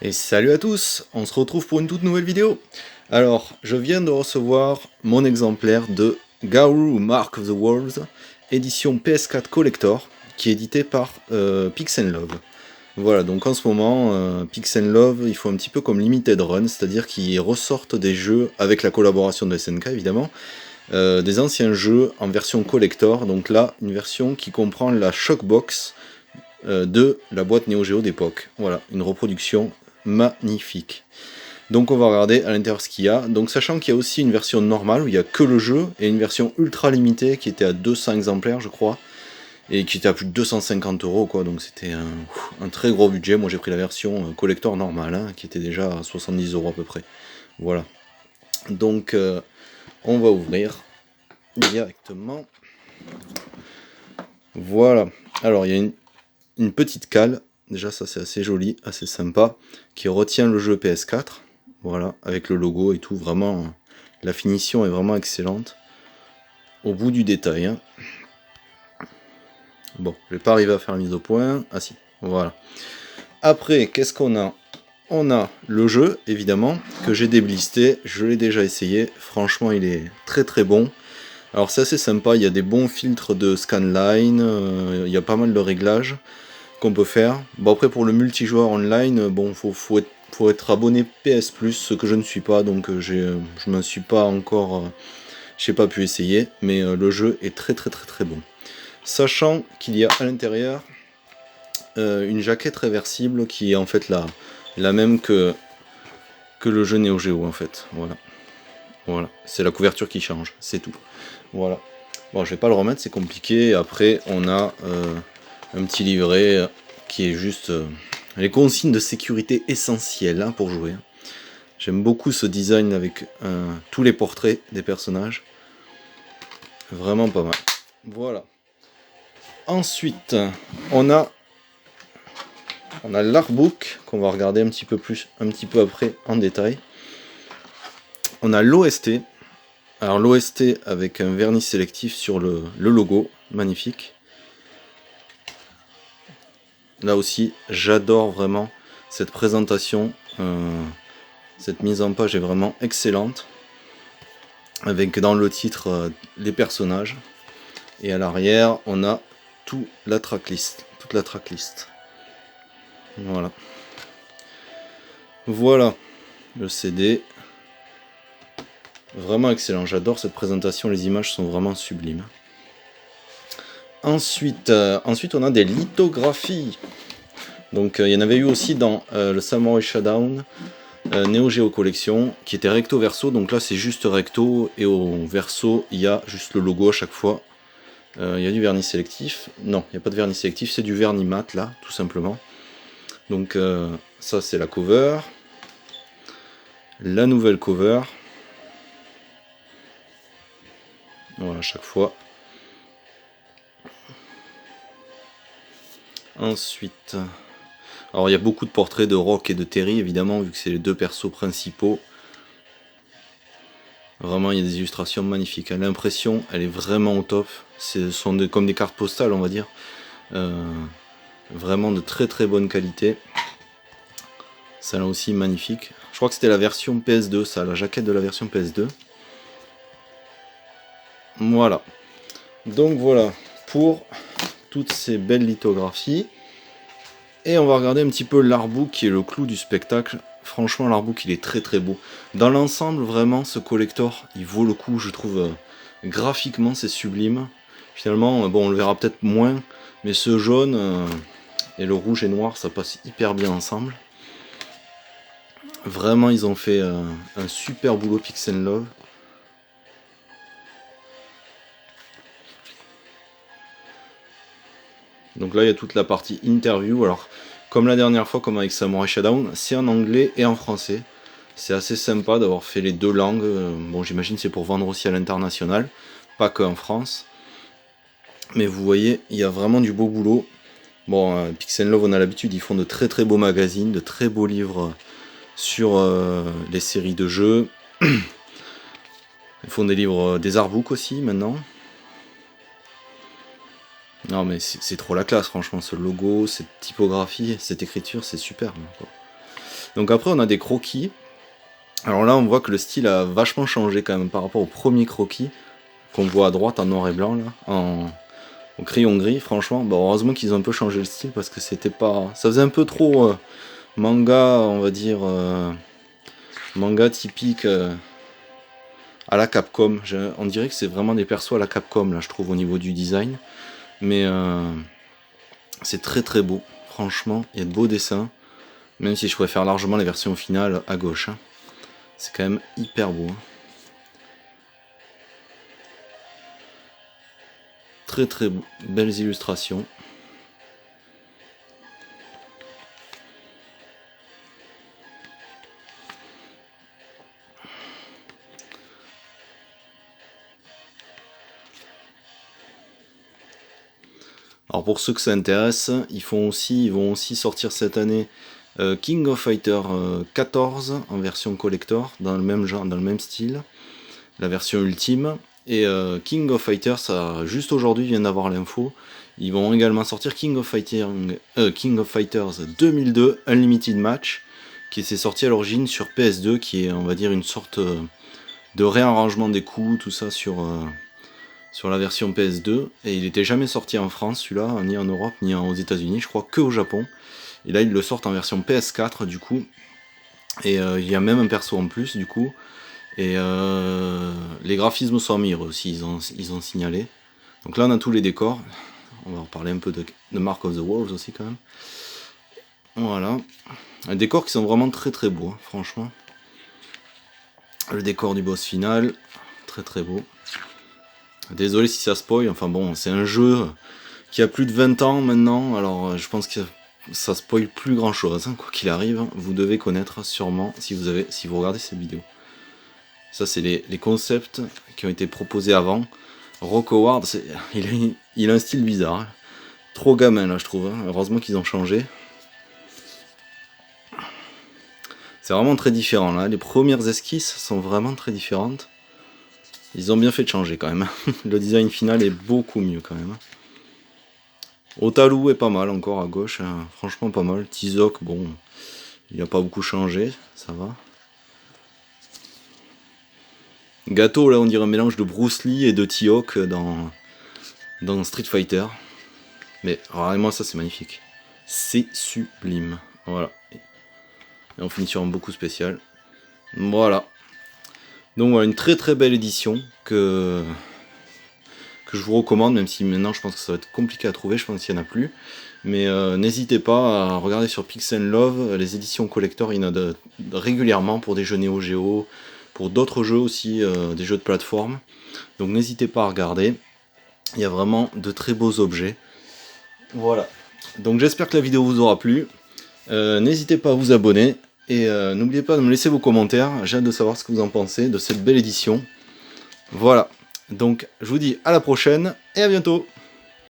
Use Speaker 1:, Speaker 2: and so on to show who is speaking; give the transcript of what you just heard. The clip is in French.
Speaker 1: Et salut à tous, on se retrouve pour une toute nouvelle vidéo. Alors, je viens de recevoir mon exemplaire de Garou Mark of the Wolves, édition PS4 Collector, qui est édité par Pix Love. Voilà, donc en ce moment, Pix Love, ils font un petit peu comme Limited Run, c'est-à-dire qu'ils ressortent des jeux, avec la collaboration de SNK évidemment, des anciens jeux en version collector, donc là, une version qui comprend la Shockbox de la boîte Neo Geo d'époque. Voilà, une reproduction magnifique. Donc on va regarder à l'intérieur ce qu'il y a. Donc sachant qu'il y a aussi une version normale où il n'y a que le jeu, et une version ultra limitée qui était à 200 exemplaires je crois, et qui était à plus de 250 euros quoi, donc c'était un très gros budget. Moi j'ai pris la version collector normale, hein, qui était déjà à 70 euros à peu près. Voilà. Donc on va ouvrir directement. Voilà. Alors il y a une petite cale, déjà ça c'est assez joli, assez sympa, qui retient le jeu PS4, voilà, avec le logo et tout, vraiment, la finition est vraiment excellente, au bout du détail, hein. Bon, je vais pas arriver à faire la mise au point, ah si, voilà. Après, qu'est-ce qu'on a? On a le jeu, évidemment, que j'ai déblisté, je l'ai déjà essayé, franchement il est très très bon. Alors c'est assez sympa, il y a des bons filtres de scanline, il y a pas mal de réglages qu'on peut faire. Bon après pour le multijoueur online, bon faut être abonné PS Plus, ce que je ne suis pas, donc je m'en suis pas encore, j'ai pas pu essayer, mais le jeu est très très très très bon. Sachant qu'il y a à l'intérieur une jaquette réversible qui est en fait la même que le jeu Neo Geo en fait. Voilà. Voilà. C'est la couverture qui change, c'est tout. Voilà. Bon je vais pas le remettre, c'est compliqué. Après on a un petit livret qui est juste les consignes de sécurité essentielles, hein, pour jouer. J'aime beaucoup ce design avec tous les portraits des personnages. Vraiment pas mal. Voilà. Ensuite, on a l'artbook qu'on va regarder un petit peu après en détail. On a l'OST. Alors l'OST avec un vernis sélectif sur le logo, magnifique. Là aussi, j'adore vraiment cette présentation. Cette mise en page est vraiment excellente. Avec dans le titre les personnages. Et à l'arrière, on a toute la tracklist. Voilà. Voilà le CD. Vraiment excellent. J'adore cette présentation. Les images sont vraiment sublimes. Ensuite, on a des lithographies. Donc il y en avait eu aussi dans le Samurai Shodown Neo Geo Collection, qui était recto verso. Donc là c'est juste recto, et au verso il y a juste le logo à chaque fois. Il y a du vernis sélectif. Non, il n'y a pas de vernis sélectif, c'est du vernis mat là, tout simplement. Donc ça c'est la cover. La nouvelle cover. Voilà, à chaque fois. Ensuite, alors il y a beaucoup de portraits de Rock et de Terry évidemment, vu que c'est les deux persos principaux. Vraiment il y a des illustrations magnifiques. L'impression elle est vraiment au top. Ce sont comme des cartes postales on va dire. Vraiment de très très bonne qualité. Ça là aussi magnifique. Je crois que c'était la version PS2 ça, la jaquette de la version PS2. Voilà. Donc voilà pour toutes ces belles lithographies. Et on va regarder un petit peu l'artbook qui est le clou du spectacle. Franchement l'artbook il est très très beau. Dans l'ensemble vraiment ce collector il vaut le coup je trouve. Graphiquement c'est sublime. Finalement bon on le verra peut-être moins. Mais ce jaune et le rouge et noir ça passe hyper bien ensemble. Vraiment ils ont fait un super boulot Pix Love. Donc là il y a toute la partie interview. Alors comme la dernière fois, comme avec Samurai Shodown, c'est en anglais et en français. C'est assez sympa d'avoir fait les deux langues. Bon j'imagine c'est pour vendre aussi à l'international, pas qu'en France. Mais vous voyez, il y a vraiment du beau boulot. Bon, Pix Love on a l'habitude, ils font de très très beaux magazines, de très beaux livres sur les séries de jeux. Ils font des livres, des artbooks aussi maintenant. Non mais c'est trop la classe franchement, ce logo, cette typographie, cette écriture, c'est superbe, quoi. Donc après on a des croquis. Alors là on voit que le style a vachement changé quand même par rapport au premier croquis qu'on voit à droite en noir et blanc là, au crayon gris. Franchement, bon, heureusement qu'ils ont un peu changé le style parce que c'était pas, ça faisait un peu trop manga, on va dire manga typique à la Capcom. On dirait que c'est vraiment des persos à la Capcom là, je trouve, au niveau du design. Mais c'est très très beau. Franchement, il y a de beaux dessins. Même si je préfère largement les versions finales à gauche. Hein. C'est quand même hyper beau. Hein. Très très belles illustrations. Alors pour ceux que ça intéresse, ils vont aussi sortir cette année King of Fighter 14 en version collector, dans le même genre, dans le même style, la version ultime. Et King of Fighters, ça, juste aujourd'hui, vient d'avoir l'info. Ils vont également sortir King of Fighters 2002 Unlimited Match, qui s'est sorti à l'origine sur PS2, qui est, on va dire, une sorte de réarrangement des coups, tout ça sur la version PS2. Et il n'était jamais sorti en France, celui-là, ni en Europe, ni aux États-Unis, je crois que au Japon. Et là, ils le sortent en version PS4, du coup. Et il y a même un perso en plus, du coup. Et les graphismes sont améliorés aussi, ils ont signalé. Donc là on a tous les décors. On va reparler un peu de Mark of the Wolves aussi quand même. Voilà. Les décors qui sont vraiment très très beaux, hein, franchement. Le décor du boss final, très très beau. Désolé si ça spoil, enfin bon, c'est un jeu qui a plus de 20 ans maintenant, alors je pense que ça spoil plus grand chose, hein, quoi qu'il arrive. Vous devez connaître sûrement si vous regardez cette vidéo. Ça, c'est les concepts qui ont été proposés avant. Rock Howard, il a un style bizarre. Hein. Trop gamin, là, je trouve. Hein. Heureusement qu'ils ont changé. C'est vraiment très différent, là. Les premières esquisses sont vraiment très différentes. Ils ont bien fait de changer, quand même. Le design final est beaucoup mieux, quand même. Otalu est pas mal, encore, à gauche. Hein. Franchement, pas mal. Tizok, bon, il n'a pas beaucoup changé. Ça va. Gâteau, là on dirait un mélange de Bruce Lee et de T-Hawk dans Street Fighter. Mais vraiment ça c'est magnifique. C'est sublime. Voilà. Et on finit sur un beaucoup spécial. Voilà. Donc voilà, une très très belle édition que je vous recommande, même si maintenant je pense que ça va être compliqué à trouver, je pense qu'il n'y en a plus. Mais n'hésitez pas à regarder sur Pixel Love, les éditions collector, il y en a régulièrement pour des jeux Neo Geo, pour d'autres jeux aussi, des jeux de plateforme. Donc n'hésitez pas à regarder. Il y a vraiment de très beaux objets. Voilà. Donc j'espère que la vidéo vous aura plu. N'hésitez pas à vous abonner. Et n'oubliez pas de me laisser vos commentaires. J'ai hâte de savoir ce que vous en pensez de cette belle édition. Voilà. Donc je vous dis à la prochaine et à bientôt.